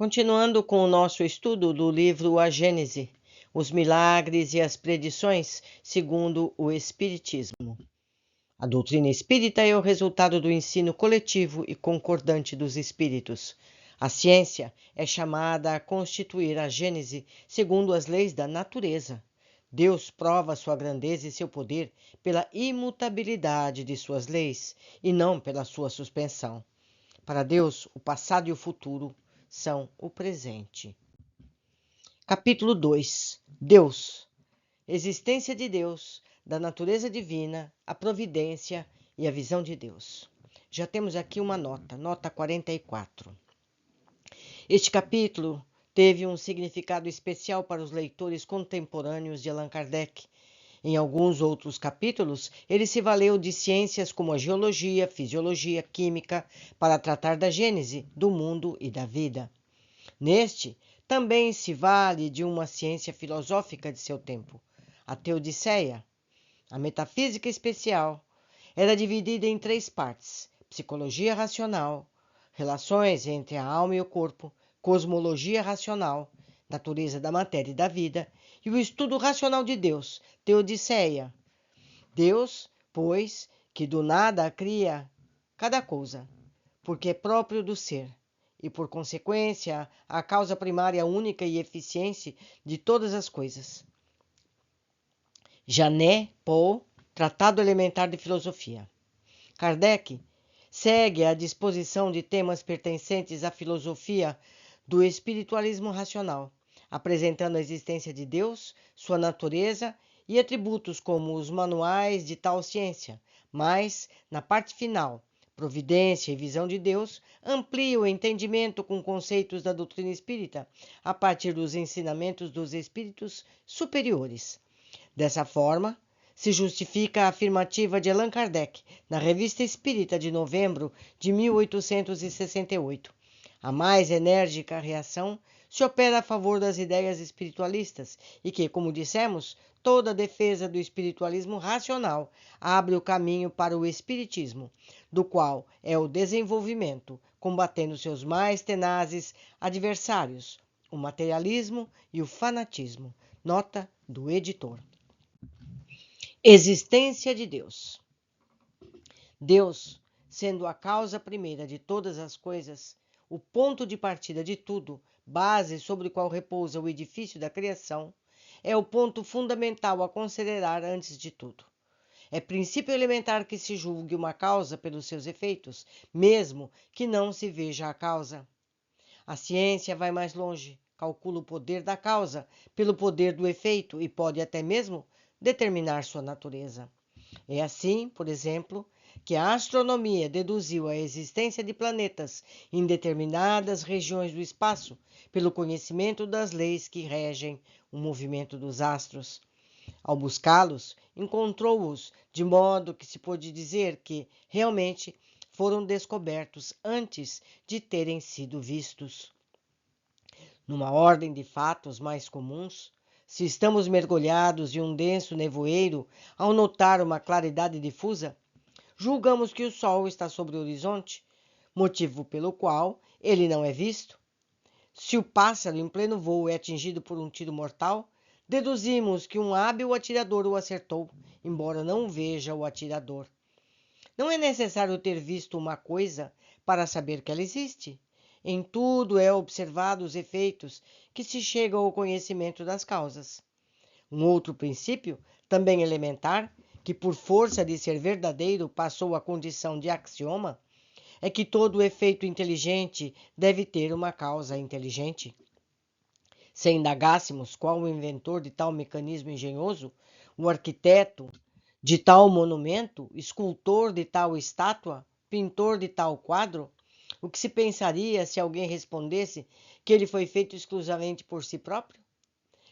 Continuando com o nosso estudo do livro A Gênese, os milagres e as predições segundo o Espiritismo. A doutrina espírita é o resultado do ensino coletivo e concordante dos espíritos. A ciência é chamada a constituir a Gênese segundo as leis da natureza. Deus prova sua grandeza e seu poder pela imutabilidade de suas leis e não pela sua suspensão. Para Deus, o passado e o futuro são o presente. Capítulo 2. Deus. Existência de Deus, da natureza divina, a providência e a visão de Deus. Já temos aqui uma nota 44. Este capítulo teve um significado especial para os leitores contemporâneos de Allan Kardec. Em alguns outros capítulos, ele se valeu de ciências como a geologia, fisiologia, química, para tratar da gênese do mundo e da vida. Neste, também se vale de uma ciência filosófica de seu tempo, a Teodiceia. A metafísica especial era dividida em 3 partes: psicologia racional, relações entre a alma e o corpo, cosmologia racional, natureza da matéria e da vida, e o estudo racional de Deus, Teodiceia. Deus, pois, que do nada cria cada coisa, porque é próprio do ser, e por consequência a causa primária única e eficiente de todas as coisas. Janet Paul, Tratado Elementar de Filosofia. Kardec segue a disposição de temas pertencentes à filosofia do espiritualismo racional, apresentando a existência de Deus, sua natureza e atributos como os manuais de tal ciência, mas, na parte final, providência e visão de Deus, amplia o entendimento com conceitos da doutrina espírita a partir dos ensinamentos dos espíritos superiores. Dessa forma, se justifica a afirmativa de Allan Kardec na Revista Espírita de novembro de 1868. A mais enérgica reação se opera a favor das ideias espiritualistas e que, como dissemos, toda defesa do espiritualismo racional abre o caminho para o espiritismo, do qual é o desenvolvimento, combatendo seus mais tenazes adversários, o materialismo e o fanatismo. Nota do editor. Existência de Deus. Deus, sendo a causa primeira de todas as coisas, o ponto de partida de tudo, base sobre o qual repousa o edifício da criação, é o ponto fundamental a considerar antes de tudo. É princípio elementar que se julgue uma causa pelos seus efeitos, mesmo que não se veja a causa. A ciência vai mais longe, calcula o poder da causa pelo poder do efeito e pode até mesmo determinar sua natureza. É assim, por exemplo, que a astronomia deduziu a existência de planetas em determinadas regiões do espaço pelo conhecimento das leis que regem o movimento dos astros. Ao buscá-los, encontrou-os de modo que se pode dizer que, realmente, foram descobertos antes de terem sido vistos. Numa ordem de fatos mais comuns, se estamos mergulhados em um denso nevoeiro, ao notar uma claridade difusa, julgamos que o sol está sobre o horizonte, motivo pelo qual ele não é visto. Se o pássaro em pleno voo é atingido por um tiro mortal, deduzimos que um hábil atirador o acertou, embora não veja o atirador. Não é necessário ter visto uma coisa para saber que ela existe. Em tudo é observado os efeitos que se chega ao conhecimento das causas. Um outro princípio, também elementar, que por força de ser verdadeiro passou à condição de axioma, é que todo efeito inteligente deve ter uma causa inteligente. Se indagássemos qual o inventor de tal mecanismo engenhoso, o arquiteto de tal monumento, escultor de tal estátua, pintor de tal quadro, o que se pensaria se alguém respondesse que ele foi feito exclusivamente por si próprio?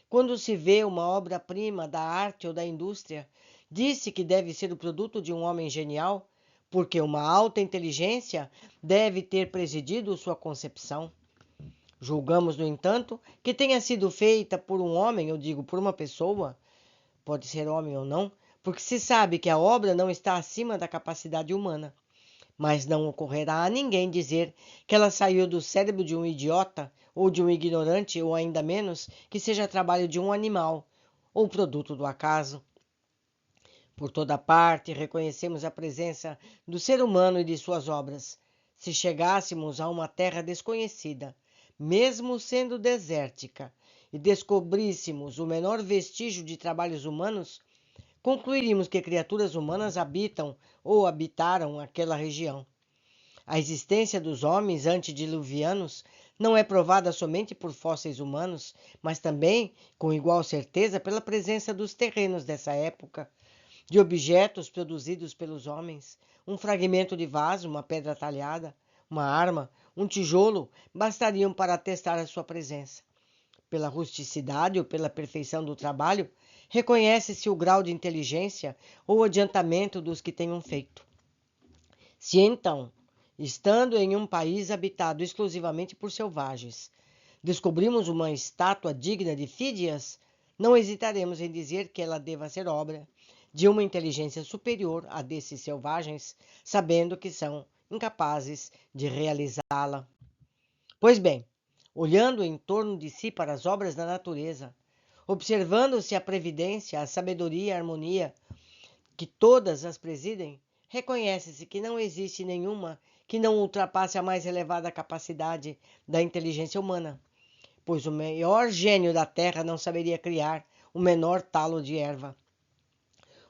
Quando se vê uma obra-prima da arte ou da indústria, diz-se que deve ser o produto de um homem genial, porque uma alta inteligência deve ter presidido sua concepção. Julgamos, no entanto, que tenha sido feita por um homem, eu digo por uma pessoa, pode ser homem ou não, porque se sabe que a obra não está acima da capacidade humana. mas não ocorrerá a ninguém dizer que ela saiu do cérebro de um idiota ou de um ignorante, ou ainda menos que seja trabalho de um animal ou produto do acaso. Por toda parte, reconhecemos a presença do ser humano e de suas obras. Se chegássemos a uma terra desconhecida, mesmo sendo desértica, e descobríssemos o menor vestígio de trabalhos humanos, concluiríamos que criaturas humanas habitam ou habitaram aquela região. A existência dos homens antediluvianos não é provada somente por fósseis humanos, mas também, com igual certeza, pela presença dos terrenos dessa época, de objetos produzidos pelos homens. Um fragmento de vaso, uma pedra talhada, uma arma, um tijolo bastariam para atestar a sua presença. Pela rusticidade ou pela perfeição do trabalho, reconhece-se o grau de inteligência ou adiantamento dos que tenham feito. Se então, estando em um país habitado exclusivamente por selvagens, descobrimos uma estátua digna de Fídias, não hesitaremos em dizer que ela deva ser obra de uma inteligência superior à desses selvagens, sabendo que são incapazes de realizá-la. Pois bem, olhando em torno de si para as obras da natureza, observando-se a previdência, a sabedoria e a harmonia que todas as presidem, reconhece-se que não existe nenhuma que não ultrapasse a mais elevada capacidade da inteligência humana, pois o maior gênio da terra não saberia criar o menor talo de erva.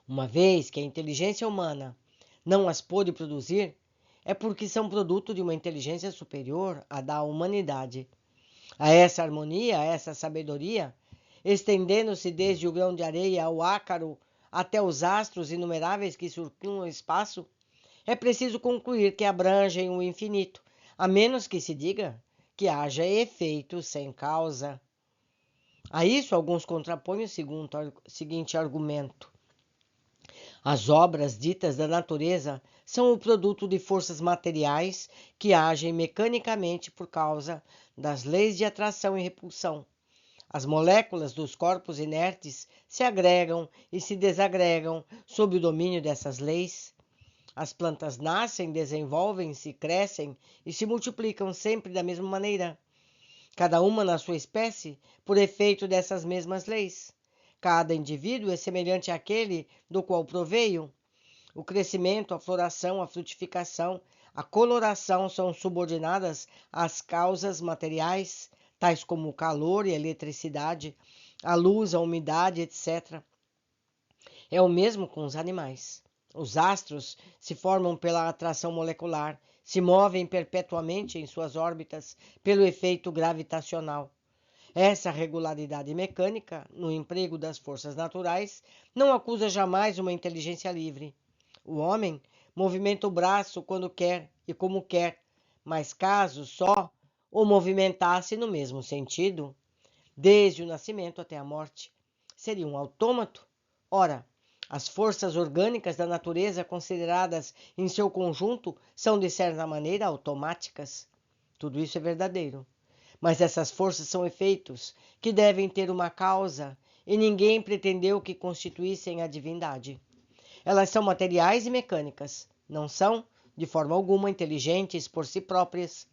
Uma vez que a inteligência humana não as pôde produzir, é porque são produto de uma inteligência superior à da humanidade. A essa harmonia, a essa sabedoria, estendendo-se desde o grão de areia ao ácaro até os astros inumeráveis que circulam o espaço, é preciso concluir que abrangem o infinito, a menos que se diga que haja efeito sem causa. A isso, alguns contrapõem o seguinte argumento. As obras ditas da natureza são o produto de forças materiais que agem mecanicamente por causa das leis de atração e repulsão. As moléculas dos corpos inertes se agregam e se desagregam sob o domínio dessas leis. As plantas nascem, desenvolvem-se, crescem e se multiplicam sempre da mesma maneira, cada uma na sua espécie, por efeito dessas mesmas leis. Cada indivíduo é semelhante àquele do qual proveio. O crescimento, a floração, a frutificação, a coloração são subordinadas às causas materiais, tais como o calor e a eletricidade, a luz, a umidade, etc. É o mesmo com os animais. Os astros se formam pela atração molecular, se movem perpetuamente em suas órbitas pelo efeito gravitacional. Essa regularidade mecânica, no emprego das forças naturais, não acusa jamais uma inteligência livre. O homem movimenta o braço quando quer e como quer, mas caso só o movimentasse no mesmo sentido, desde o nascimento até a morte, seria um autômato? Ora, as forças orgânicas da natureza, consideradas em seu conjunto, são de certa maneira automáticas. Tudo isso é verdadeiro. Mas essas forças são efeitos que devem ter uma causa, e ninguém pretendeu que constituíssem a divindade. Elas são materiais e mecânicas, não são, de forma alguma, inteligentes por si próprias.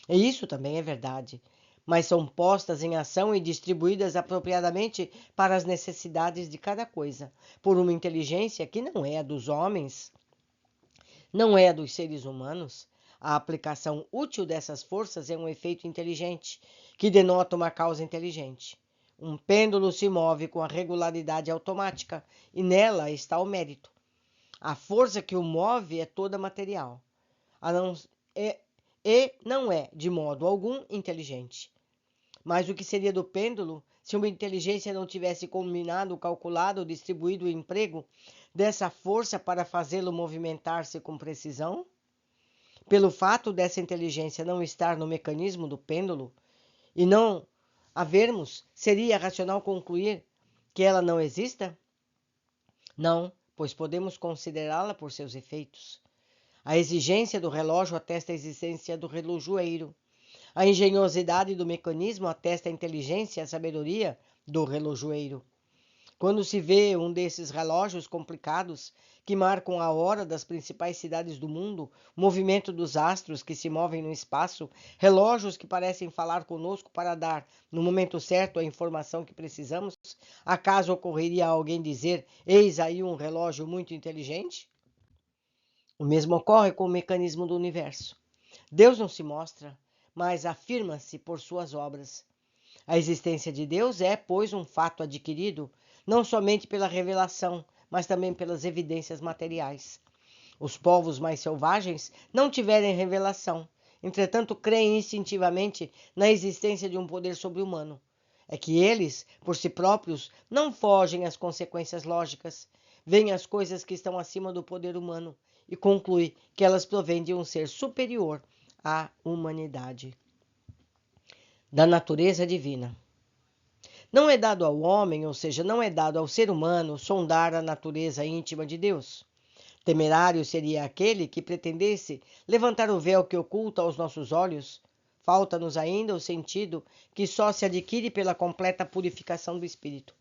E isso também é verdade, mas são postas em ação e distribuídas apropriadamente para as necessidades de cada coisa, por uma inteligência que não é a dos homens, não é a dos seres humanos. A aplicação útil dessas forças é um efeito inteligente, que denota uma causa inteligente. Um pêndulo se move com a regularidade automática, e nela está o mérito. A força que o move é toda material, não é, de modo algum, inteligente. Mas o que seria do pêndulo se uma inteligência não tivesse combinado, calculado, distribuído o emprego dessa força para fazê-lo movimentar-se com precisão? Pelo fato dessa inteligência não estar no mecanismo do pêndulo e não a vermos, seria racional concluir que ela não exista? Não, pois podemos considerá-la por seus efeitos. A exigência do relógio atesta a existência do relojoeiro. A engenhosidade do mecanismo atesta a inteligência e a sabedoria do relojoeiro. Quando se vê um desses relógios complicados que marcam a hora das principais cidades do mundo, o movimento dos astros que se movem no espaço, relógios que parecem falar conosco para dar, no momento certo, a informação que precisamos? Acaso ocorreria a alguém dizer: eis aí um relógio muito inteligente? O mesmo ocorre com o mecanismo do universo. Deus não se mostra, mas afirma-se por suas obras. A existência de Deus é, pois, um fato adquirido, não somente pela revelação, mas também pelas evidências materiais. Os povos mais selvagens não tiveram revelação, entretanto creem instintivamente na existência de um poder sobre-humano. É que eles, por si próprios, não fogem às consequências lógicas, veem as coisas que estão acima do poder humano e concluem que elas provêm de um ser superior à humanidade. Da natureza divina. Não é dado ao homem, ou seja, não é dado ao ser humano, sondar a natureza íntima de Deus. Temerário seria aquele que pretendesse levantar o véu que oculta aos nossos olhos. Falta-nos ainda o sentido que só se adquire pela completa purificação do espírito.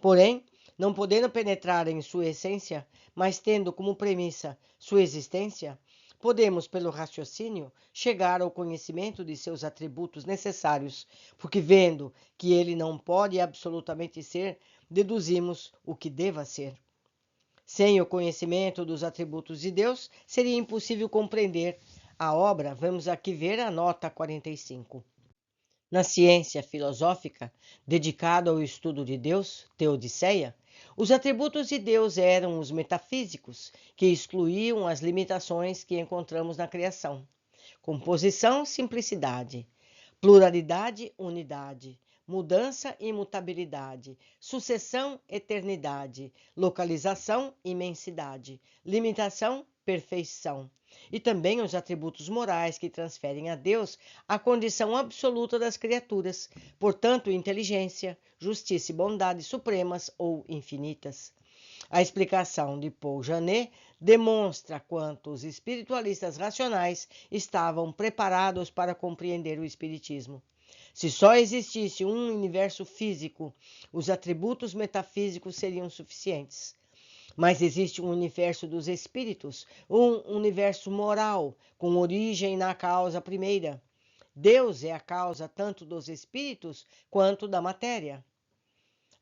Porém, não podendo penetrar em sua essência, mas tendo como premissa sua existência, podemos, pelo raciocínio, chegar ao conhecimento de seus atributos necessários, porque vendo que ele não pode absolutamente ser, deduzimos o que deva ser. Sem o conhecimento dos atributos de Deus, seria impossível compreender a obra. Vamos aqui ver a nota 45. Na ciência filosófica dedicada ao estudo de Deus, Teodiceia, os atributos de Deus eram os metafísicos, que excluíam as limitações que encontramos na criação. Composição, simplicidade. Pluralidade, unidade. Mudança, imutabilidade. Sucessão, eternidade. Localização, imensidade. Limitação, perfeição. E também os atributos morais que transferem a Deus a condição absoluta das criaturas, portanto, inteligência, justiça e bondade supremas ou infinitas. A explicação de Paul Janet demonstra quanto os espiritualistas racionais estavam preparados para compreender o espiritismo. Se só existisse um universo físico, os atributos metafísicos seriam suficientes. Mas existe um universo dos espíritos, um universo moral, com origem na causa primeira. Deus é a causa tanto dos espíritos quanto da matéria.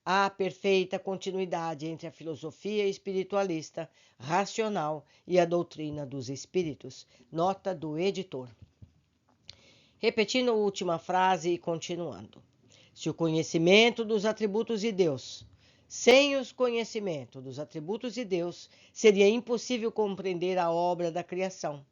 Há perfeita continuidade entre a filosofia espiritualista racional e a doutrina dos espíritos. Nota do editor. Repetindo a última frase e continuando. Se o conhecimento dos atributos de Deus, sem o conhecimento dos atributos de Deus, seria impossível compreender a obra da criação.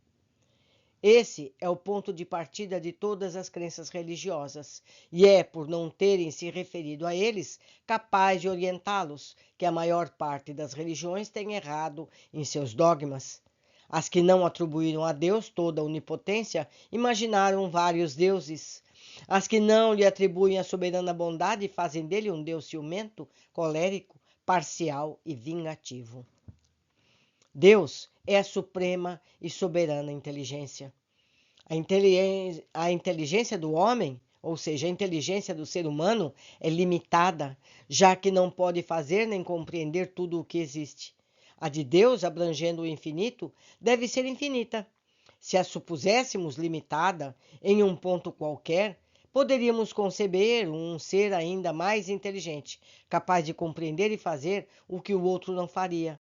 Esse é o ponto de partida de todas as crenças religiosas, e é por não terem se referido a eles capaz de orientá-los que a maior parte das religiões tem errado em seus dogmas. As que não atribuíram a Deus toda a onipotência imaginaram vários deuses. As que não lhe atribuem a soberana bondade fazem dele um Deus ciumento, colérico, parcial e vingativo. Deus é a suprema e soberana inteligência. A inteligência do homem, ou seja, a inteligência do ser humano, é limitada, já que não pode fazer nem compreender tudo o que existe. A de Deus, abrangendo o infinito, deve ser infinita. Se a supuséssemos limitada em um ponto qualquer, poderíamos conceber um ser ainda mais inteligente, capaz de compreender e fazer o que o outro não faria,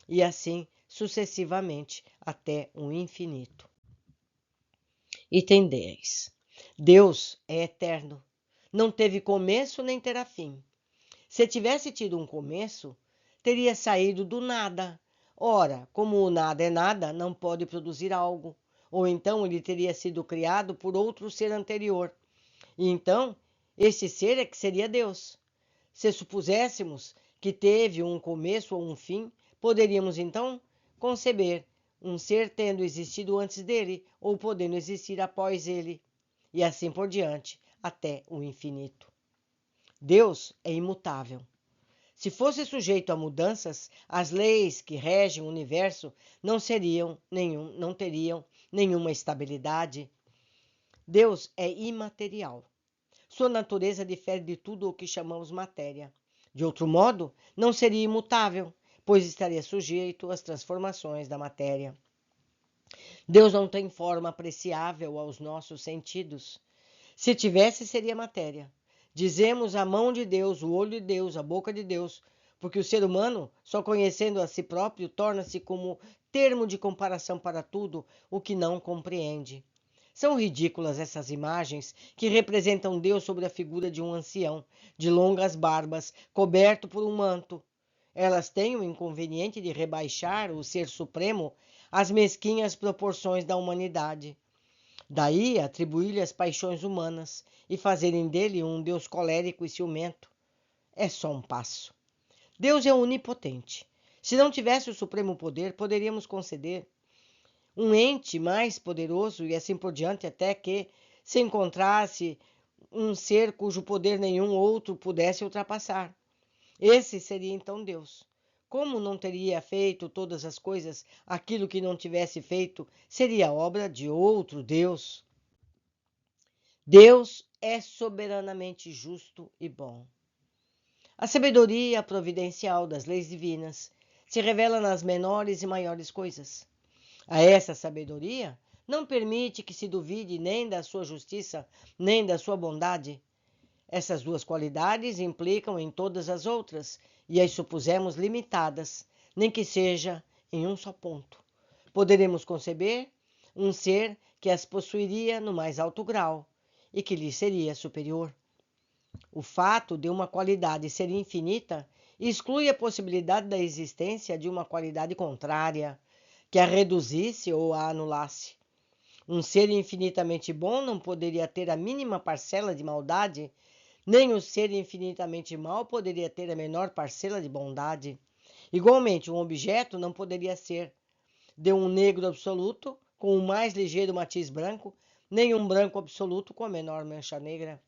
e assim sucessivamente até o infinito. Item 10. Deus é eterno. Não teve começo nem terá fim. Se tivesse tido um começo, teria saído do nada. Ora, como o nada é nada, não pode produzir algo. Ou então ele teria sido criado por outro ser anterior. E então, esse ser é que seria Deus. Se supuséssemos que teve um começo ou um fim, poderíamos então conceber um ser tendo existido antes dele ou podendo existir após ele, e assim por diante, até o infinito. Deus é imutável. Se fosse sujeito a mudanças, as leis que regem o universo não teriam nenhuma estabilidade. Deus é imaterial. Sua natureza difere de tudo o que chamamos matéria. De outro modo, não seria imutável. pois estaria sujeito às transformações da matéria. Deus não tem forma apreciável aos nossos sentidos. Se tivesse, seria matéria. Dizemos a mão de Deus, o olho de Deus, a boca de Deus, porque o ser humano, só conhecendo a si próprio, torna-se como termo de comparação para tudo o que não compreende. São ridículas essas imagens que representam Deus sobre a figura de um ancião, de longas barbas, coberto por um manto. Elas têm o inconveniente de rebaixar o Ser Supremo às mesquinhas proporções da humanidade. Daí atribuir-lhe as paixões humanas e fazerem dele um Deus colérico e ciumento. É só um passo. Deus é onipotente. Se não tivesse o supremo poder, poderíamos conceder um ente mais poderoso e assim por diante, até que se encontrasse um ser cujo poder nenhum outro pudesse ultrapassar. Esse seria então Deus. Como não teria feito todas as coisas, aquilo que não tivesse feito seria obra de outro Deus. Deus é soberanamente justo e bom. A sabedoria providencial das leis divinas se revela nas menores e maiores coisas. A essa sabedoria não permite que se duvide nem da sua justiça, nem da sua bondade. Essas duas qualidades implicam em todas as outras e as supusemos limitadas, nem que seja em um só ponto. Poderemos conceber um ser que as possuiria no mais alto grau e que lhe seria superior. O fato de uma qualidade ser infinita exclui a possibilidade da existência de uma qualidade contrária, que a reduzisse ou a anulasse. Um ser infinitamente bom não poderia ter a mínima parcela de maldade, nem o ser infinitamente mau poderia ter a menor parcela de bondade. Igualmente, um objeto não poderia ser de um negro absoluto com o mais ligeiro matiz branco, nem um branco absoluto com a menor mancha negra.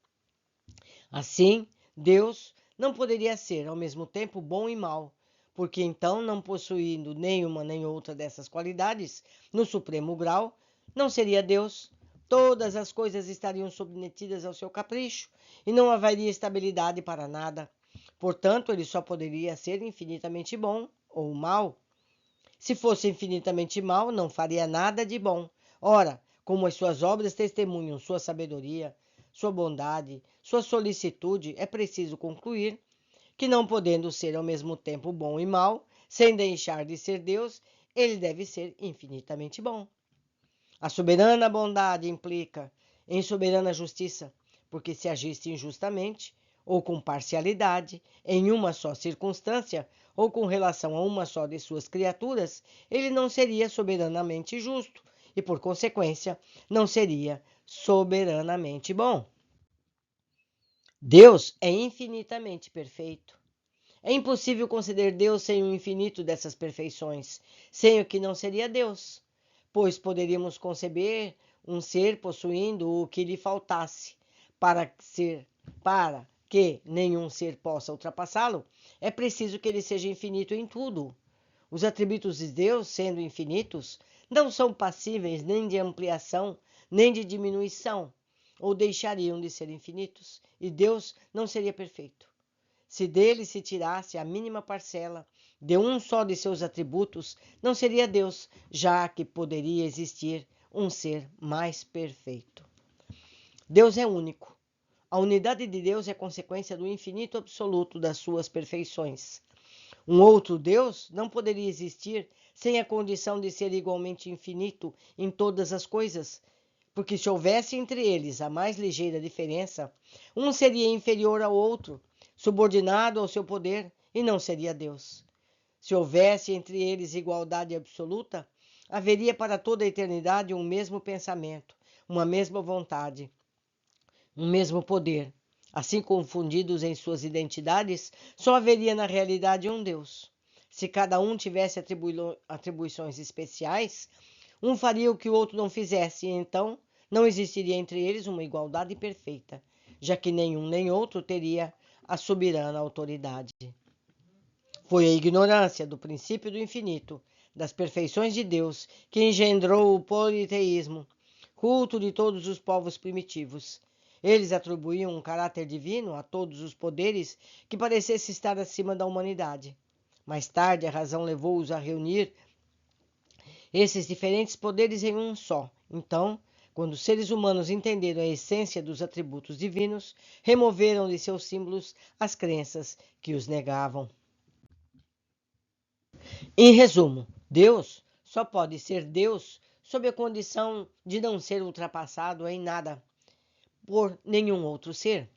Assim, Deus não poderia ser ao mesmo tempo bom e mau, porque então, não possuindo nenhuma nem outra dessas qualidades, no supremo grau, não seria Deus. Todas as coisas estariam submetidas ao seu capricho e não haveria estabilidade para nada. Portanto, ele só poderia ser infinitamente bom ou mau. Se fosse infinitamente mau, não faria nada de bom. Ora, como as suas obras testemunham sua sabedoria, sua bondade, sua solicitude, é preciso concluir que, não podendo ser ao mesmo tempo bom e mau, sem deixar de ser Deus, ele deve ser infinitamente bom. A soberana bondade implica em soberana justiça, porque se agisse injustamente ou com parcialidade em uma só circunstância ou com relação a uma só de suas criaturas, ele não seria soberanamente justo e, por consequência, não seria soberanamente bom. Deus é infinitamente perfeito. É impossível conceber Deus sem o infinito dessas perfeições, sem o que não seria Deus, pois poderíamos conceber um ser possuindo o que lhe faltasse. Para que nenhum ser possa ultrapassá-lo, é preciso que ele seja infinito em tudo. Os atributos de Deus, sendo infinitos, não são passíveis nem de ampliação, nem de diminuição, ou deixariam de ser infinitos, e Deus não seria perfeito. Se dele se tirasse a mínima parcela de um só de seus atributos, não seria Deus, já que poderia existir um ser mais perfeito. Deus é único. A unidade de Deus é consequência do infinito absoluto das suas perfeições. Um outro Deus não poderia existir sem a condição de ser igualmente infinito em todas as coisas, porque se houvesse entre eles a mais ligeira diferença, um seria inferior ao outro, subordinado ao seu poder, e não seria Deus. Se houvesse entre eles igualdade absoluta, haveria para toda a eternidade um mesmo pensamento, uma mesma vontade, um mesmo poder. Assim confundidos em suas identidades, só haveria na realidade um Deus. Se cada um tivesse atribuições especiais, um faria o que o outro não fizesse, e então não existiria entre eles uma igualdade perfeita, já que nenhum nem outro teria a soberana autoridade. Foi a ignorância do princípio do infinito, das perfeições de Deus, que engendrou o politeísmo, culto de todos os povos primitivos. Eles atribuíam um caráter divino a todos os poderes que parecesse estar acima da humanidade. Mais tarde, a razão levou-os a reunir esses diferentes poderes em um só. Então, quando os seres humanos entenderam a essência dos atributos divinos, removeram de seus símbolos as crenças que os negavam. Em resumo, Deus só pode ser Deus sob a condição de não ser ultrapassado em nada por nenhum outro ser.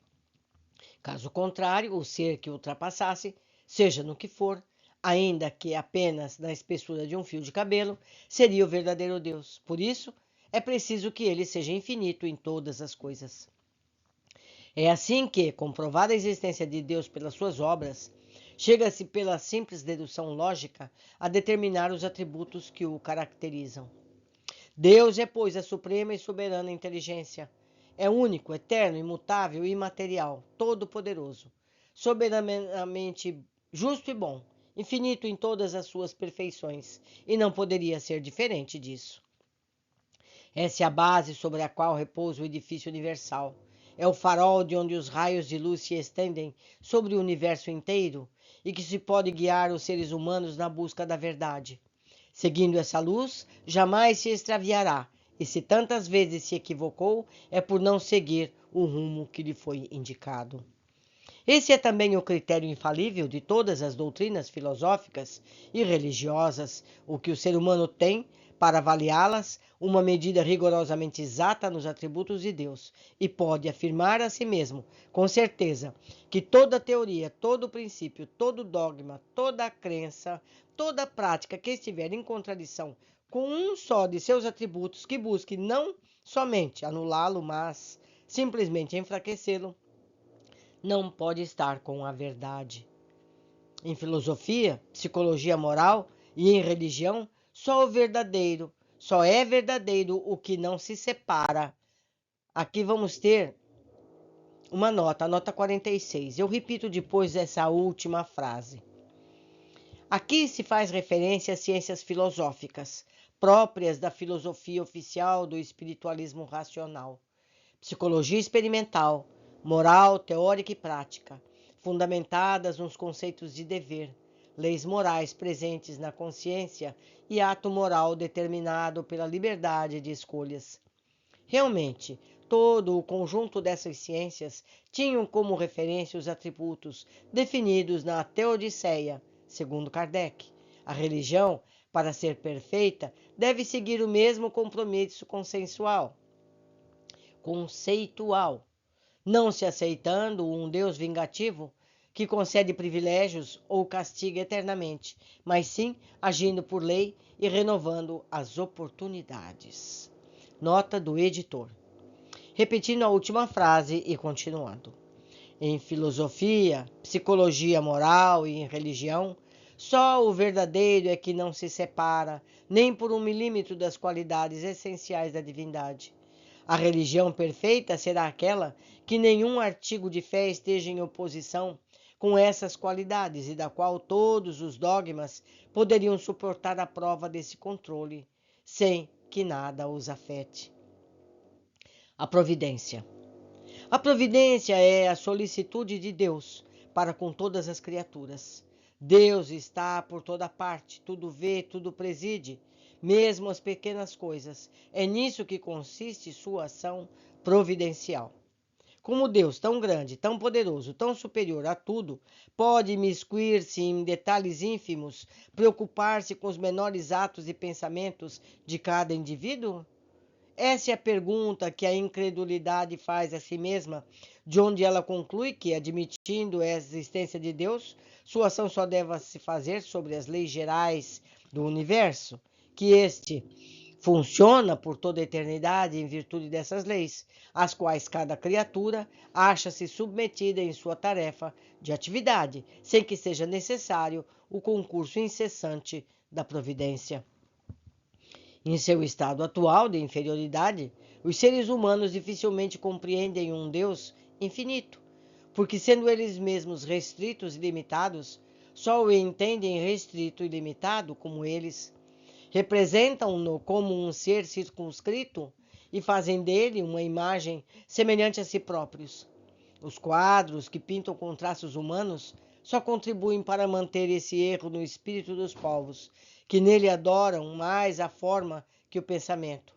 Caso contrário, o ser que ultrapassasse, seja no que for, ainda que apenas na espessura de um fio de cabelo, seria o verdadeiro Deus. Por isso, é preciso que ele seja infinito em todas as coisas. É assim que, comprovada a existência de Deus pelas suas obras, chega-se pela simples dedução lógica a determinar os atributos que o caracterizam. Deus é, pois, a suprema e soberana inteligência. É único, eterno, imutável e imaterial, todo-poderoso, soberanamente justo e bom, infinito em todas as suas perfeições, e não poderia ser diferente disso. Essa é a base sobre a qual repousa o edifício universal. É o farol de onde os raios de luz se estendem sobre o universo inteiro e que se pode guiar os seres humanos na busca da verdade. Seguindo essa luz, jamais se extraviará, e se tantas vezes se equivocou, é por não seguir o rumo que lhe foi indicado. Esse é também o critério infalível de todas as doutrinas filosóficas e religiosas, o que o ser humano tem para avaliá-las, uma medida rigorosamente exata nos atributos de Deus, e pode afirmar a si mesmo, com certeza, que toda teoria, todo princípio, todo dogma, toda crença, toda prática que estiver em contradição com um só de seus atributos, que busque não somente anulá-lo, mas simplesmente enfraquecê-lo, não pode estar com a verdade. Em filosofia, psicologia moral e em religião, só é verdadeiro o que não se separa. Aqui vamos ter uma nota, a nota 46. Eu repito depois essa última frase. Aqui se faz referência às ciências filosóficas, próprias da filosofia oficial do espiritualismo racional, psicologia experimental, moral, teórica e prática, fundamentadas nos conceitos de dever, leis morais presentes na consciência e ato moral determinado pela liberdade de escolhas. Realmente, todo o conjunto dessas ciências tinham como referência os atributos definidos na Teodiceia, segundo Kardec. A religião, para ser perfeita, deve seguir o mesmo compromisso conceitual, não se aceitando um Deus vingativo que concede privilégios ou castiga eternamente, mas sim agindo por lei e renovando as oportunidades. Nota do editor. Repetindo a última frase e continuando. Em filosofia, psicologia moral e em religião, só o verdadeiro é que não se separa nem por 1 milímetro das qualidades essenciais da divindade. A religião perfeita será aquela que nenhum artigo de fé esteja em oposição com essas qualidades e da qual todos os dogmas poderiam suportar a prova desse controle, sem que nada os afete. A providência. A providência é a solicitude de Deus para com todas as criaturas. Deus está por toda parte, tudo vê, tudo preside, mesmo as pequenas coisas. É nisso que consiste sua ação providencial. Como Deus, tão grande, tão poderoso, tão superior a tudo, pode imiscuir-se em detalhes ínfimos, preocupar-se com os menores atos e pensamentos de cada indivíduo? Essa é a pergunta que a incredulidade faz a si mesma, de onde ela conclui que, admitindo a existência de Deus, sua ação só deve se fazer sobre as leis gerais do universo, que este funciona por toda a eternidade em virtude dessas leis, às quais cada criatura acha-se submetida em sua tarefa de atividade, sem que seja necessário o concurso incessante da providência. Em seu estado atual de inferioridade, os seres humanos dificilmente compreendem um Deus infinito, porque, sendo eles mesmos restritos e limitados, só o entendem restrito e limitado como eles. Representam-no como um ser circunscrito e fazem dele uma imagem semelhante a si próprios. Os quadros que pintam com traços humanos só contribuem para manter esse erro no espírito dos povos, que nele adoram mais a forma que o pensamento.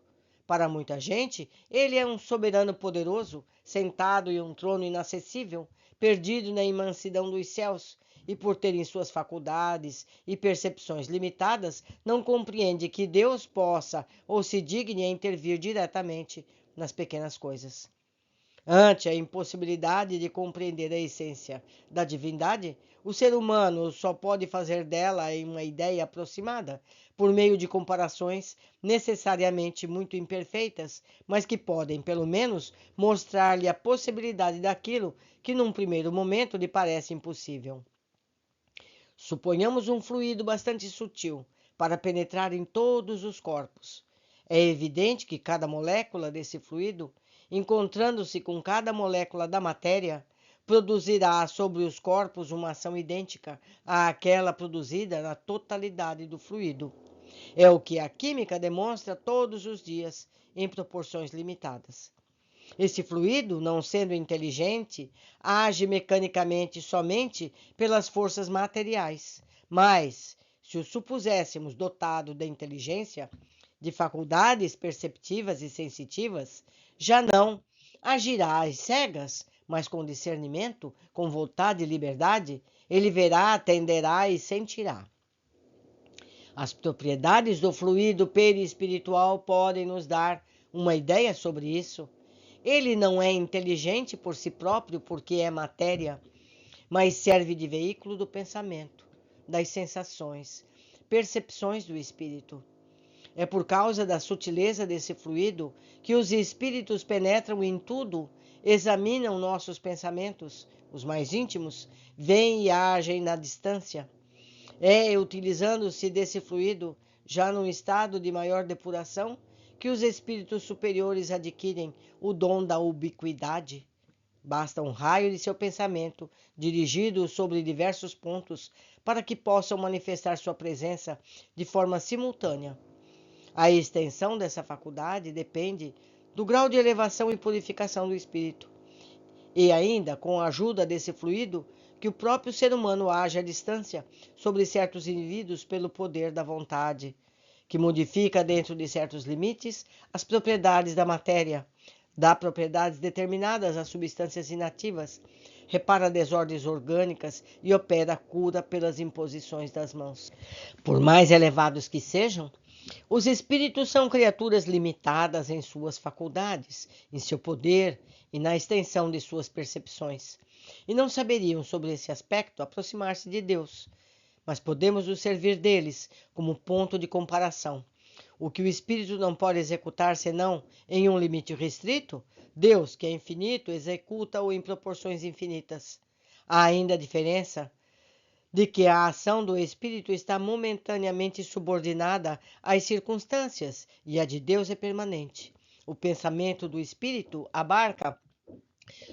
Para muita gente, ele é um soberano poderoso, sentado em um trono inacessível, perdido na imensidão dos céus, e por ter em suas faculdades e percepções limitadas, não compreende que Deus possa ou se digne a intervir diretamente nas pequenas coisas. Ante a impossibilidade de compreender a essência da divindade, o ser humano só pode fazer dela uma ideia aproximada, por meio de comparações necessariamente muito imperfeitas, mas que podem, pelo menos, mostrar-lhe a possibilidade daquilo que num primeiro momento lhe parece impossível. Suponhamos um fluido bastante sutil para penetrar em todos os corpos. É evidente que cada molécula desse fluido, encontrando-se com cada molécula da matéria, produzirá sobre os corpos uma ação idêntica àquela produzida na totalidade do fluido. É o que a química demonstra todos os dias, em proporções limitadas. Esse fluido, não sendo inteligente, age mecanicamente somente pelas forças materiais. Mas, se o supuséssemos dotado da inteligência, de faculdades perceptivas e sensitivas, já não agirá às cegas, mas com discernimento, com vontade e liberdade, ele verá, atenderá e sentirá. As propriedades do fluido perispiritual podem nos dar uma ideia sobre isso. Ele não é inteligente por si próprio, porque é matéria, mas serve de veículo do pensamento, das sensações, percepções do espírito. É por causa da sutileza desse fluido que os espíritos penetram em tudo, examinam nossos pensamentos, os mais íntimos, veem e agem na distância. É utilizando-se desse fluido, já num estado de maior depuração, que os espíritos superiores adquirem o dom da ubiquidade. Basta um raio de seu pensamento, dirigido sobre diversos pontos, para que possam manifestar sua presença de forma simultânea. A extensão dessa faculdade depende do grau de elevação e purificação do espírito. E ainda, com a ajuda desse fluido, que o próprio ser humano age à distância sobre certos indivíduos pelo poder da vontade, que modifica dentro de certos limites as propriedades da matéria, dá propriedades determinadas às substâncias inativas, repara desordens orgânicas e opera a cura pelas imposições das mãos. Por mais elevados que sejam, os espíritos são criaturas limitadas em suas faculdades, em seu poder e na extensão de suas percepções, e não saberiam, sobre esse aspecto, aproximar-se de Deus, mas podemos nos servir deles como ponto de comparação. O que o espírito não pode executar senão em um limite restrito, Deus, que é infinito, executa-o em proporções infinitas. Há ainda a diferença de que a ação do espírito está momentaneamente subordinada às circunstâncias e a de Deus é permanente. O pensamento do espírito abarca,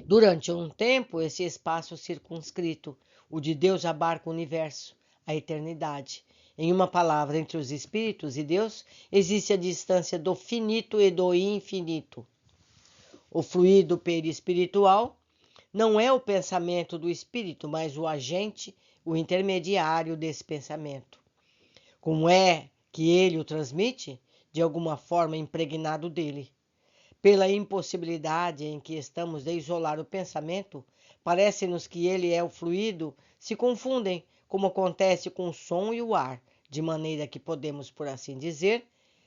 durante um tempo, esse espaço circunscrito. O de Deus abarca o universo, a eternidade. Em uma palavra, entre os espíritos e Deus, existe a distância do finito e do infinito. O fluido perispiritual não é o pensamento do espírito, mas o agente, o intermediário desse pensamento. Como é que ele o transmite? De alguma forma impregnado dele. Pela impossibilidade em que estamos de isolar o pensamento, parece-nos que ele é o fluido, se confundem, como acontece com o som e o ar, de maneira que podemos, por assim dizer,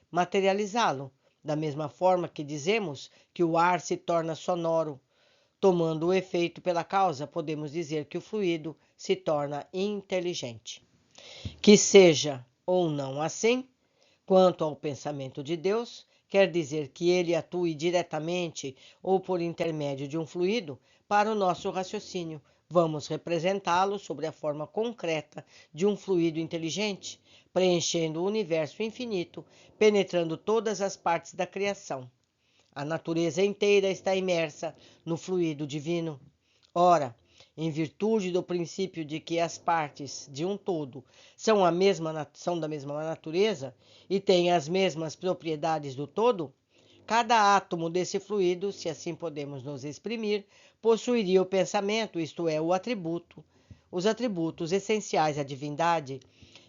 materializá-lo, da mesma forma que dizemos que o ar se torna sonoro. Tomando o efeito pela causa, podemos dizer que o fluido se torna inteligente. Que seja ou não assim, quanto ao pensamento de Deus, quer dizer que ele atue diretamente ou por intermédio de um fluido para o nosso raciocínio. Vamos representá-lo sobre a forma concreta de um fluido inteligente, preenchendo o universo infinito, penetrando todas as partes da criação. A natureza inteira está imersa no fluido divino. Ora, em virtude do princípio de que as partes de um todo são da mesma natureza e têm as mesmas propriedades do todo, cada átomo desse fluido, se assim podemos nos exprimir, possuiria o pensamento, isto é, o atributo, os atributos essenciais à divindade,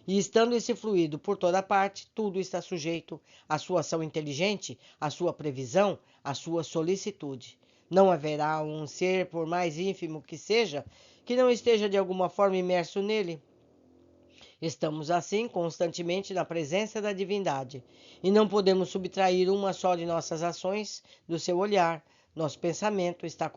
e estando esse fluido por toda parte, tudo está sujeito à sua ação inteligente, à sua previsão, à sua solicitude. Não haverá um ser, por mais ínfimo que seja, que não esteja de alguma forma imerso nele. Estamos, assim, constantemente na presença da divindade, e não podemos subtrair uma só de nossas ações do seu olhar. Nosso pensamento está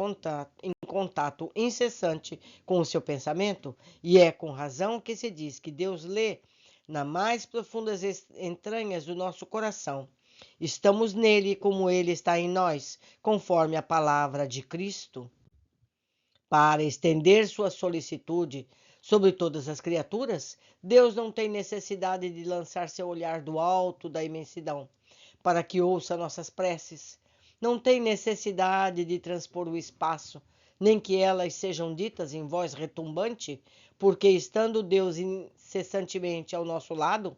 em contato incessante com o seu pensamento, e é com razão que se diz que Deus lê nas mais profundas entranhas do nosso coração. Estamos nele como ele está em nós, conforme a palavra de Cristo. Para estender sua solicitude sobre todas as criaturas, Deus não tem necessidade de lançar seu olhar do alto da imensidão para que ouça nossas preces. Não tem necessidade de transpor o espaço, nem que elas sejam ditas em voz retumbante, porque estando Deus incessantemente ao nosso lado,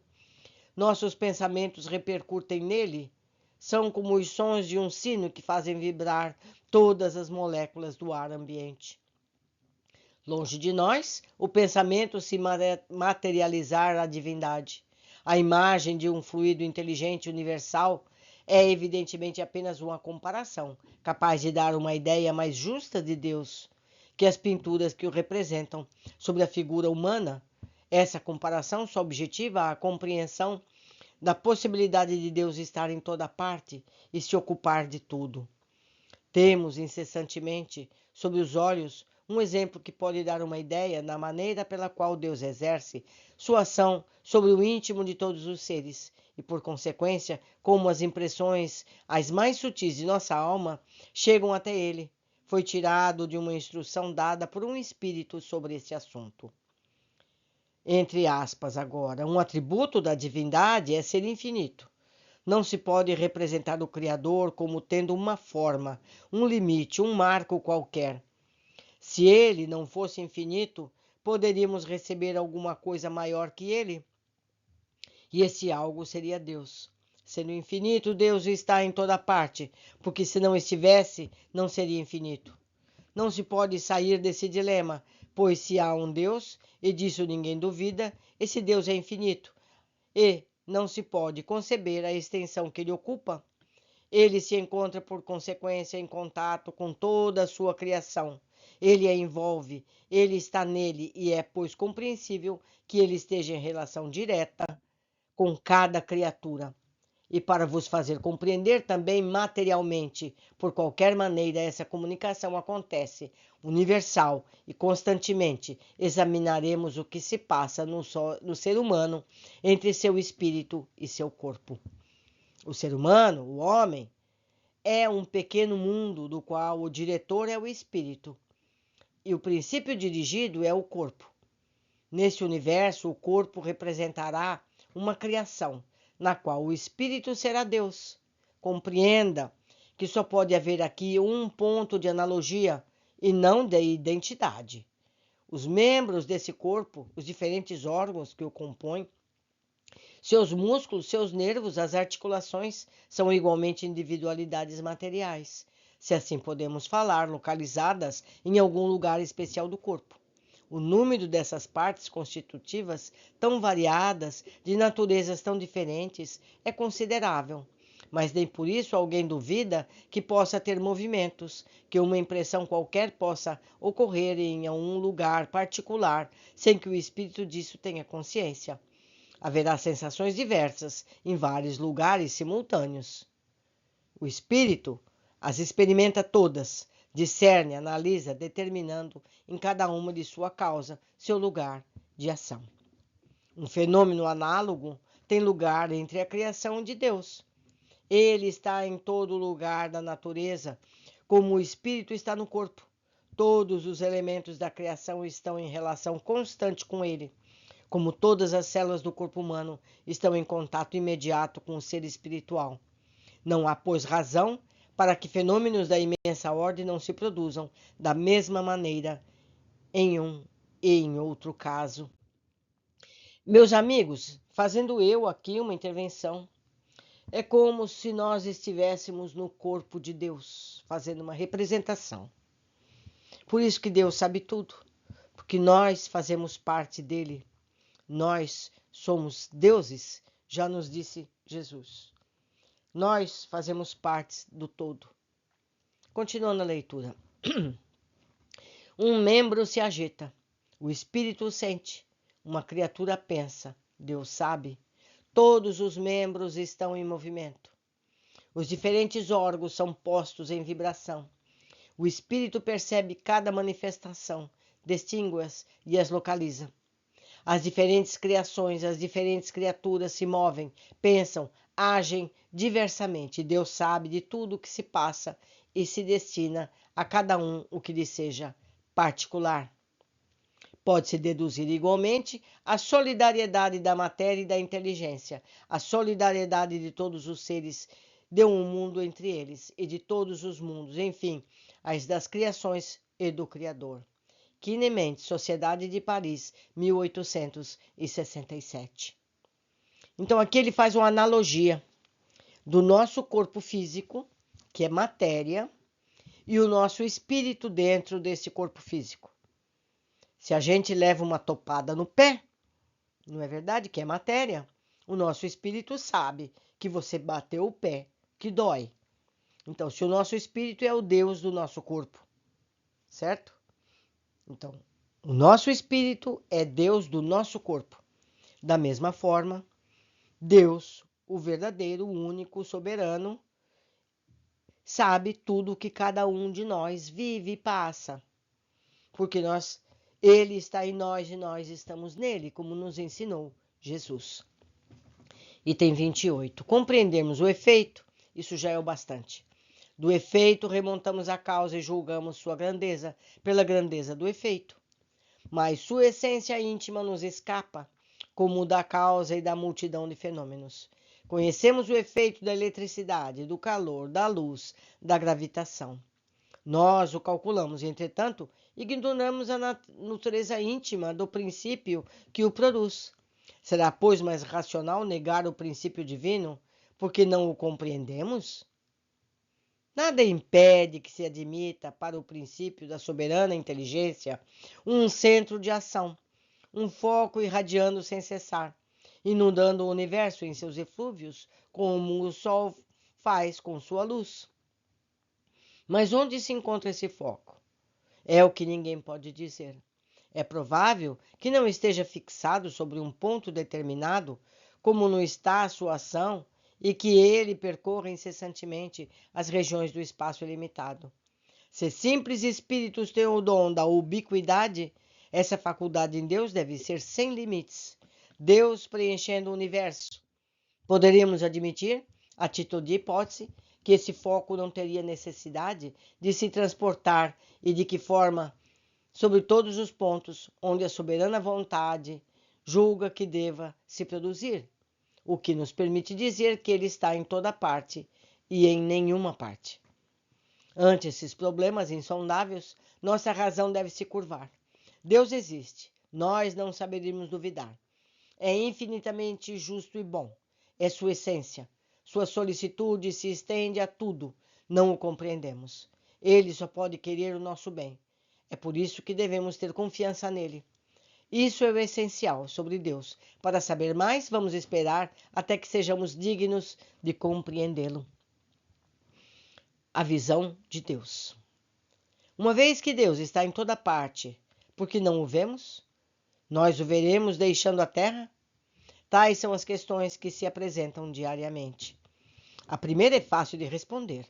nossos pensamentos repercutem nele. São como os sons de um sino que fazem vibrar todas as moléculas do ar ambiente. Longe de nós, o pensamento se materializar a divindade. A imagem de um fluido inteligente universal é evidentemente apenas uma comparação, capaz de dar uma ideia mais justa de Deus que as pinturas que o representam sobre a figura humana. Essa comparação só objetiva a compreensão da possibilidade de Deus estar em toda parte e se ocupar de tudo. Temos incessantemente sob os olhos um exemplo que pode dar uma ideia da maneira pela qual Deus exerce sua ação sobre o íntimo de todos os seres, e por consequência, como as impressões as mais sutis de nossa alma chegam até ele. Foi tirado de uma instrução dada por um espírito sobre esse assunto. Entre aspas, agora, um atributo da divindade é ser infinito. Não se pode representar o Criador como tendo uma forma, um limite, um marco qualquer. Se ele não fosse infinito, poderíamos receber alguma coisa maior que ele? E esse algo seria Deus. Sendo infinito, Deus está em toda parte, porque se não estivesse, não seria infinito. Não se pode sair desse dilema, pois se há um Deus, e disso ninguém duvida, esse Deus é infinito, e não se pode conceber a extensão que ele ocupa. Ele se encontra, por consequência, em contato com toda a sua criação. Ele a envolve, ele está nele, e é, pois, compreensível que ele esteja em relação direta com cada criatura. E para vos fazer compreender também materialmente, por qualquer maneira essa comunicação acontece, universal e constantemente, examinaremos o que se passa no ser humano entre seu espírito e seu corpo. O ser humano, o homem, é um pequeno mundo do qual o diretor é o espírito e o princípio dirigido é o corpo. Nesse universo, o corpo representará uma criação, na qual o espírito será Deus. Compreenda que só pode haver aqui um ponto de analogia e não de identidade. Os membros desse corpo, os diferentes órgãos que o compõem, seus músculos, seus nervos, as articulações, são igualmente individualidades materiais, se assim podemos falar, localizadas em algum lugar especial do corpo. O número dessas partes constitutivas, tão variadas, de naturezas tão diferentes, é considerável. Mas nem por isso alguém duvida que possa ter movimentos, que uma impressão qualquer possa ocorrer em um lugar particular, sem que o espírito disso tenha consciência. Haverá sensações diversas em vários lugares simultâneos. O espírito as experimenta todas, discerne, analisa, determinando em cada uma de sua causa seu lugar de ação. Um fenômeno análogo tem lugar entre a criação de Deus. Ele está em todo lugar da natureza, como o espírito está no corpo. Todos os elementos da criação estão em relação constante com ele, como todas as células do corpo humano estão em contato imediato com o ser espiritual. Não há, pois, razão para que fenômenos da imensa ordem não se produzam da mesma maneira em um e em outro caso. Meus amigos, fazendo eu aqui uma intervenção, é como se nós estivéssemos no corpo de Deus, fazendo uma representação. Por isso que Deus sabe tudo, porque nós fazemos parte dele. Nós somos deuses, já nos disse Jesus. Nós fazemos parte do todo. Continuando a leitura. Um membro se agita, o espírito sente, uma criatura pensa, Deus sabe. Todos os membros estão em movimento. Os diferentes órgãos são postos em vibração. O espírito percebe cada manifestação, distingue-as e as localiza. As diferentes criações, as diferentes criaturas se movem, pensam, agem diversamente. Deus sabe de tudo o que se passa e se destina a cada um o que lhe seja particular. Pode-se deduzir igualmente a solidariedade da matéria e da inteligência, a solidariedade de todos os seres de um mundo entre eles e de todos os mundos, enfim, as das criações e do Criador. Quinemente, Sociedade de Paris, 1867. Então, aqui ele faz uma analogia do nosso corpo físico, que é matéria, e o nosso espírito dentro desse corpo físico. Se a gente leva uma topada no pé, não é verdade que é matéria? O nosso espírito sabe que você bateu o pé, que dói. Então, se o nosso espírito é o Deus do nosso corpo, certo? Então, o nosso espírito é Deus do nosso corpo. Da mesma forma, Deus, o verdadeiro, o único, o soberano, sabe tudo o que cada um de nós vive e passa. Porque ele está em nós e nós estamos nele, como nos ensinou Jesus. Item 28. Compreendemos o efeito, isso já é o bastante. Do efeito, remontamos a causa e julgamos sua grandeza pela grandeza do efeito. Mas sua essência íntima nos escapa, como o da causa e da multidão de fenômenos. Conhecemos o efeito da eletricidade, do calor, da luz, da gravitação. Nós o calculamos, entretanto, ignoramos a natureza íntima do princípio que o produz. Será, pois, mais racional negar o princípio divino, porque não o compreendemos? Nada impede que se admita para o princípio da soberana inteligência um centro de ação, um foco irradiando sem cessar, inundando o universo em seus eflúvios, como o sol faz com sua luz. Mas onde se encontra esse foco? É o que ninguém pode dizer. É provável que não esteja fixado sobre um ponto determinado, como não está a sua ação, e que ele percorra incessantemente as regiões do espaço ilimitado. Se simples espíritos têm o dom da ubiquidade, essa faculdade em Deus deve ser sem limites. Deus preenchendo o universo. Poderíamos admitir, a título de hipótese, que esse foco não teria necessidade de se transportar e de que forma sobre todos os pontos onde a soberana vontade julga que deva se produzir, o que nos permite dizer que ele está em toda parte e em nenhuma parte. Ante esses problemas insondáveis, nossa razão deve se curvar. Deus existe, nós não saberíamos duvidar. É infinitamente justo e bom, é sua essência. Sua solicitude se estende a tudo, não o compreendemos. Ele só pode querer o nosso bem. É por isso que devemos ter confiança nele. Isso é o essencial sobre Deus. Para saber mais, vamos esperar até que sejamos dignos de compreendê-lo. A visão de Deus. Uma vez que Deus está em toda parte, por que não o vemos? Nós o veremos deixando a terra? Tais são as questões que se apresentam diariamente. A primeira é fácil de responder.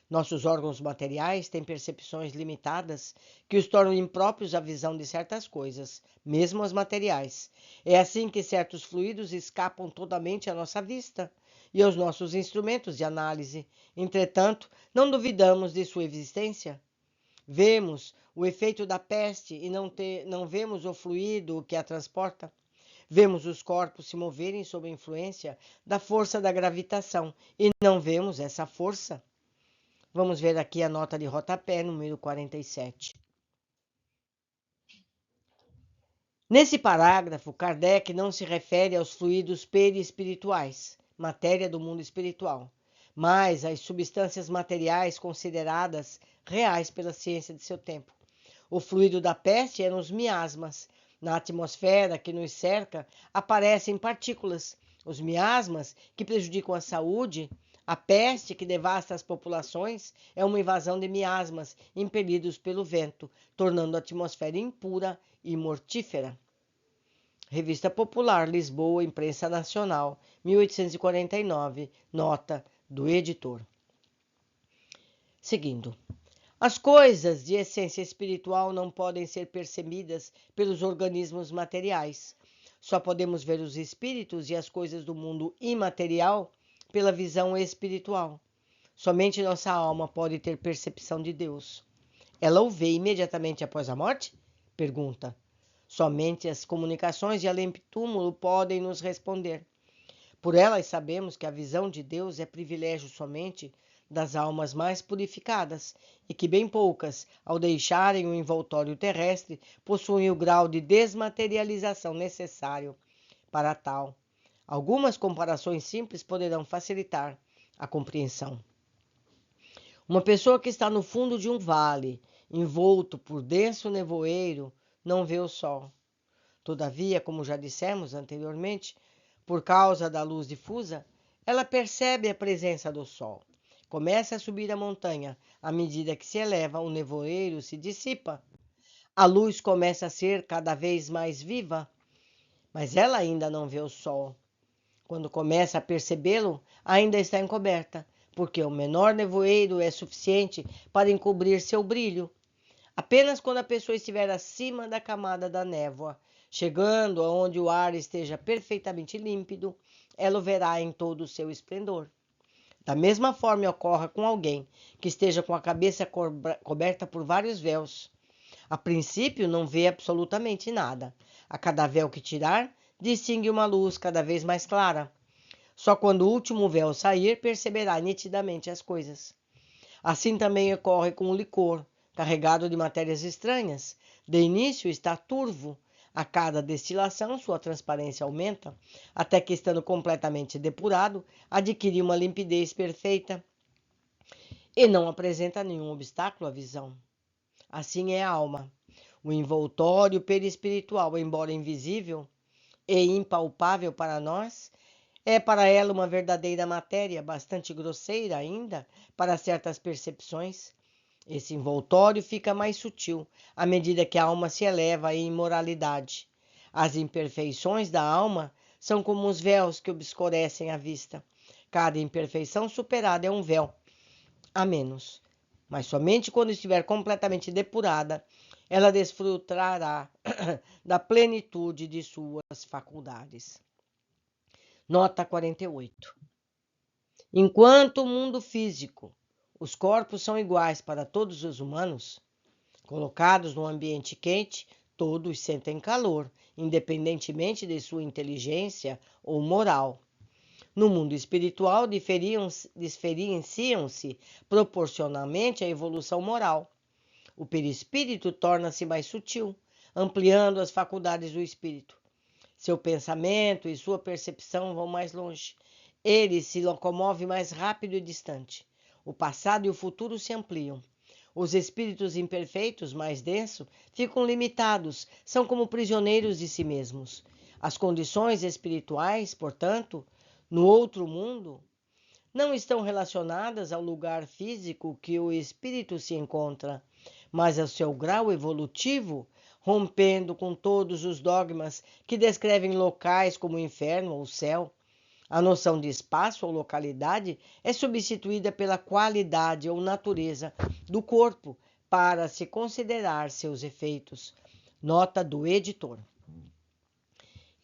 Nossos órgãos materiais têm percepções limitadas que os tornam impróprios à visão de certas coisas, mesmo as materiais. É assim que certos fluidos escapam totalmente à nossa vista e aos nossos instrumentos de análise. Entretanto, não duvidamos de sua existência. Vemos o efeito da peste e não vemos o fluido que a transporta. Vemos os corpos se moverem sob a influência da força da gravitação e não vemos essa força. Vamos ver aqui a nota de rodapé, número 47. Nesse parágrafo, Kardec não se refere aos fluidos perispirituais, matéria do mundo espiritual, mas às substâncias materiais consideradas reais pela ciência de seu tempo. O fluido da peste eram os miasmas. Na atmosfera que nos cerca aparecem partículas. Os miasmas que prejudicam a saúde, a peste que devasta as populações, é uma invasão de miasmas impelidos pelo vento, tornando a atmosfera impura e mortífera. Revista Popular, Lisboa, Imprensa Nacional, 1849, nota do editor. Seguindo. As coisas de essência espiritual não podem ser percebidas pelos organismos materiais. Só podemos ver os espíritos e as coisas do mundo imaterial pela visão espiritual. Somente nossa alma pode ter percepção de Deus. Ela o vê imediatamente após a morte? Pergunta. Somente as comunicações de além-túmulo podem nos responder. Por elas sabemos que a visão de Deus é privilégio somente das almas mais purificadas e que bem poucas, ao deixarem o envoltório terrestre, possuem o grau de desmaterialização necessário para tal. Algumas comparações simples poderão facilitar a compreensão. Uma pessoa que está no fundo de um vale, envolto por denso nevoeiro, não vê o sol. Todavia, como já dissemos anteriormente, por causa da luz difusa, ela percebe a presença do sol. Começa a subir a montanha. À medida que se eleva, o nevoeiro se dissipa. A luz começa a ser cada vez mais viva, mas ela ainda não vê o sol. Quando começa a percebê-lo, ainda está encoberta, porque o menor nevoeiro é suficiente para encobrir seu brilho. Apenas quando a pessoa estiver acima da camada da névoa, chegando aonde o ar esteja perfeitamente límpido, ela o verá em todo o seu esplendor. Da mesma forma ocorre com alguém que esteja com a cabeça coberta por vários véus. A princípio não vê absolutamente nada. A cada véu que tirar, distingue uma luz cada vez mais clara. Só quando o último véu sair, perceberá nitidamente as coisas. Assim também ocorre com o licor, carregado de matérias estranhas. De início está turvo. A cada destilação, sua transparência aumenta, até que, estando completamente depurado, adquire uma limpidez perfeita e não apresenta nenhum obstáculo à visão. Assim é a alma. O envoltório perispiritual, embora invisível e impalpável para nós, é para ela uma verdadeira matéria, bastante grosseira ainda para certas percepções. Esse envoltório fica mais sutil à medida que a alma se eleva em imoralidade. As imperfeições da alma são como os véus que obscurecem a vista. Cada imperfeição superada é um véu a menos. Mas somente quando estiver completamente depurada, ela desfrutará da plenitude de suas faculdades. Nota 48. Enquanto o mundo físico, os corpos são iguais para todos os humanos, colocados num ambiente quente, todos sentem calor, independentemente de sua inteligência ou moral. No mundo espiritual, diferenciam-se proporcionalmente à evolução moral. O perispírito torna-se mais sutil, ampliando as faculdades do espírito. Seu pensamento e sua percepção vão mais longe. Ele se locomove mais rápido e distante. O passado e o futuro se ampliam. Os espíritos imperfeitos, mais densos, ficam limitados, são como prisioneiros de si mesmos. As condições espirituais, portanto, no outro mundo, não estão relacionadas ao lugar físico que o espírito se encontra, mas ao seu grau evolutivo, rompendo com todos os dogmas que descrevem locais como o inferno ou o céu. A noção de espaço ou localidade é substituída pela qualidade ou natureza do corpo para se considerar seus efeitos. Nota do editor.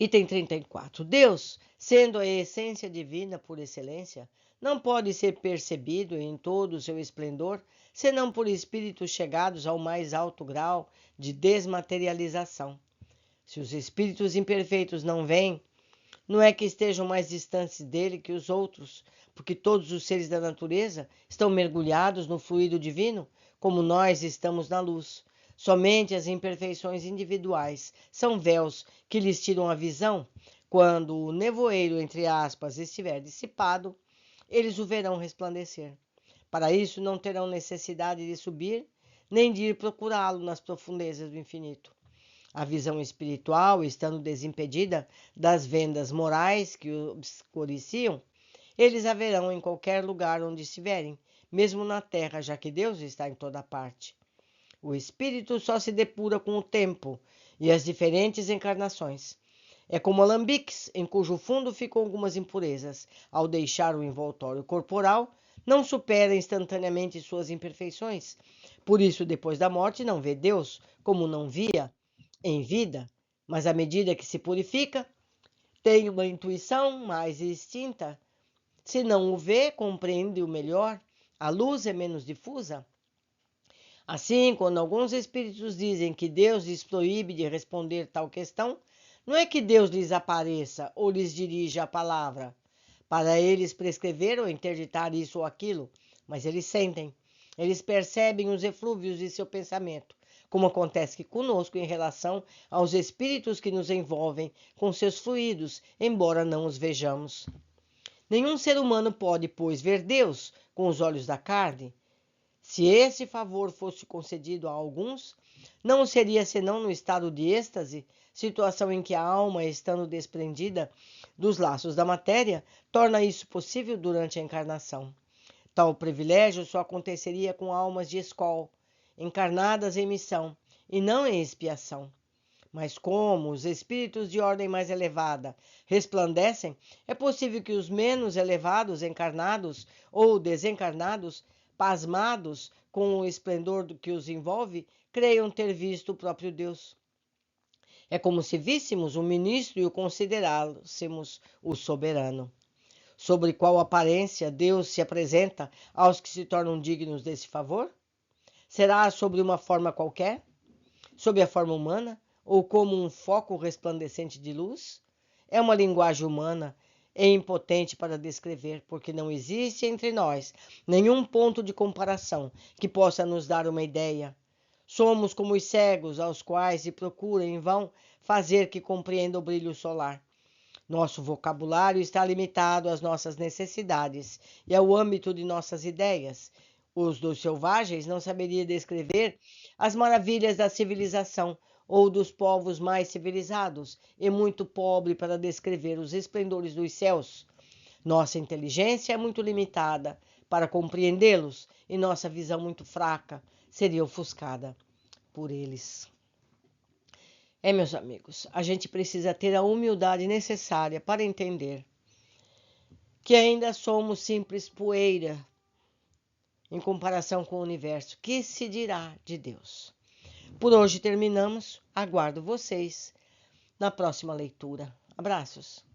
Item 34. Deus, sendo a essência divina por excelência, não pode ser percebido em todo o seu esplendor, senão por espíritos chegados ao mais alto grau de desmaterialização. Se os espíritos imperfeitos não veem, não é que estejam mais distantes dele que os outros, porque todos os seres da natureza estão mergulhados no fluido divino, como nós estamos na luz. Somente as imperfeições individuais são véus que lhes tiram a visão. Quando o nevoeiro, entre aspas, estiver dissipado, eles o verão resplandecer. Para isso, não terão necessidade de subir, nem de ir procurá-lo nas profundezas do infinito. A visão espiritual, estando desimpedida das vendas morais que o obscureciam, eles a verão em qualquer lugar onde estiverem, mesmo na terra, já que Deus está em toda parte. O espírito só se depura com o tempo e as diferentes encarnações. É como alambiques, em cujo fundo ficam algumas impurezas. Ao deixar o envoltório corporal, não supera instantaneamente suas imperfeições. Por isso, depois da morte, não vê Deus como não via em vida, mas à medida que se purifica, tem uma intuição mais extinta. Se não o vê, compreende-o melhor. A luz é menos difusa. Assim, quando alguns espíritos dizem que Deus lhes proíbe de responder tal questão, não é que Deus lhes apareça ou lhes dirija a palavra para eles prescrever ou interditar isso ou aquilo, mas eles sentem, eles percebem os eflúvios de seu pensamento, como acontece conosco em relação aos espíritos que nos envolvem com seus fluidos, embora não os vejamos. Nenhum ser humano pode, pois, ver Deus com os olhos da carne. Se esse favor fosse concedido a alguns, não seria senão no estado de êxtase, situação em que a alma, estando desprendida dos laços da matéria, torna isso possível durante a encarnação. Tal privilégio só aconteceria com almas de escol, encarnadas em missão, e não em expiação. Mas como os espíritos de ordem mais elevada resplandecem, é possível que os menos elevados, encarnados ou desencarnados, pasmados com o esplendor que os envolve, creiam ter visto o próprio Deus. É como se víssemos um ministro e o considerássemos o soberano. Sobre qual aparência Deus se apresenta aos que se tornam dignos desse favor? Será sobre uma forma qualquer? Sob a forma humana? Ou como um foco resplandecente de luz? É uma linguagem humana e impotente para descrever, porque não existe entre nós nenhum ponto de comparação que possa nos dar uma ideia. Somos como os cegos aos quais se procura em vão fazer que compreenda o brilho solar. Nosso vocabulário está limitado às nossas necessidades e ao âmbito de nossas ideias. Os dos selvagens não saberiam descrever as maravilhas da civilização ou dos povos mais civilizados, e muito pobre para descrever os esplendores dos céus. Nossa inteligência é muito limitada para compreendê-los e nossa visão muito fraca seria ofuscada por eles. Meus amigos, a gente precisa ter a humildade necessária para entender que ainda somos simples poeira em comparação com o universo. Que se dirá de Deus? Por hoje terminamos. Aguardo vocês na próxima leitura. Abraços.